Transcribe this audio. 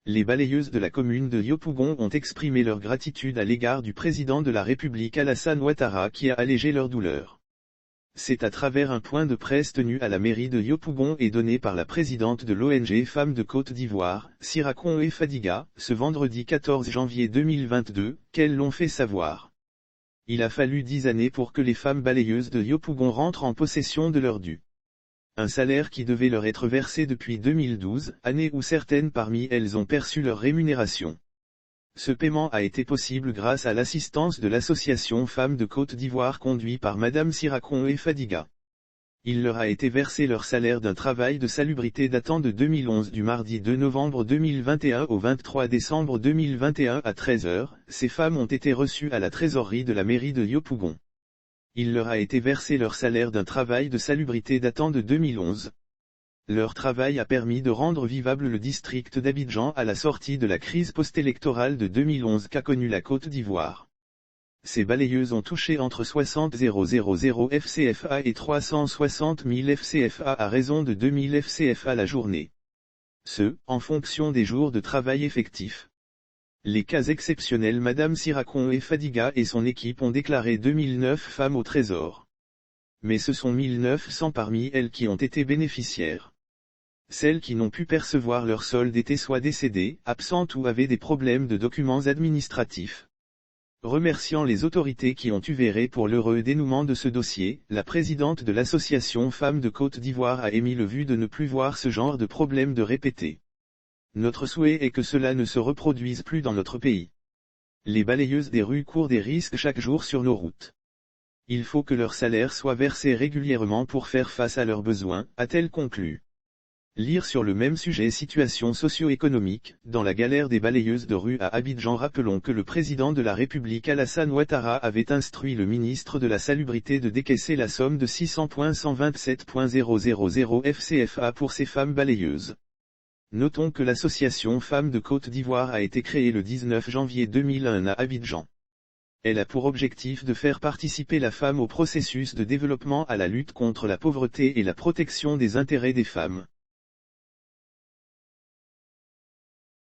Les balayeuses de la commune de Yopougon ont exprimé leur gratitude à l'égard du président de la République Alassane Ouattara qui a allégé leur douleur. C'est à travers un point de presse tenu à la mairie de Yopougon et donné par la présidente de l'ONG Femmes de Côte d'Ivoire, Sirakonwe Fadiga, ce vendredi 14 janvier 2022, qu'elles l'ont fait savoir. Il a fallu 10 années pour que les femmes balayeuses de Yopougon rentrent en possession de leur dû. Un salaire qui devait leur être versé depuis 2012, année où certaines parmi elles ont perçu leur rémunération. Ce paiement a été possible grâce à l'assistance de l'association Femmes de Côte d'Ivoire conduite par Madame Sirakonwe Fadiga. Il leur a été versé leur salaire d'un travail de salubrité datant de 2011 du mardi 2 novembre 2021 au 23 décembre 2021 à 13 h. Ces femmes ont été reçues à la trésorerie de la mairie de Yopougon. Il leur a été versé leur salaire d'un travail de salubrité datant de 2011. Leur travail a permis de rendre vivable le district d'Abidjan à la sortie de la crise post-électorale de 2011 qu'a connue la Côte d'Ivoire. Ces balayeuses ont touché entre 60 000 FCFA et 360 000 FCFA à raison de 2000 FCFA la journée. En fonction des jours de travail effectifs. Les cas exceptionnels Madame Sirakonwe Fadiga et son équipe ont déclaré 2009 femmes au trésor. Mais ce sont 1900 parmi elles qui ont été bénéficiaires. Celles qui n'ont pu percevoir leur solde étaient soit décédées, absentes ou avaient des problèmes de documents administratifs. Remerciant les autorités qui ont œuvré pour l'heureux dénouement de ce dossier, la présidente de l'association Femmes de Côte d'Ivoire a émis le vœu de ne plus voir ce genre de problème de répéter. Notre souhait est que cela ne se reproduise plus dans notre pays. Les balayeuses des rues courent des risques chaque jour sur nos routes. Il faut que leur salaire soit versé régulièrement pour faire face à leurs besoins, a-t-elle conclu. Lire sur le même sujet situation socio-économique, dans la galère des balayeuses de rue à Abidjan. Rappelons que le président de la République Alassane Ouattara avait instruit le ministre de la Salubrité de décaisser la somme de 600,127,000 FCFA pour ces femmes balayeuses. Notons que l'association Femmes de Côte d'Ivoire a été créée le 19 janvier 2001 à Abidjan. Elle a pour objectif de faire participer la femme au processus de développement, à la lutte contre la pauvreté et la protection des intérêts des femmes.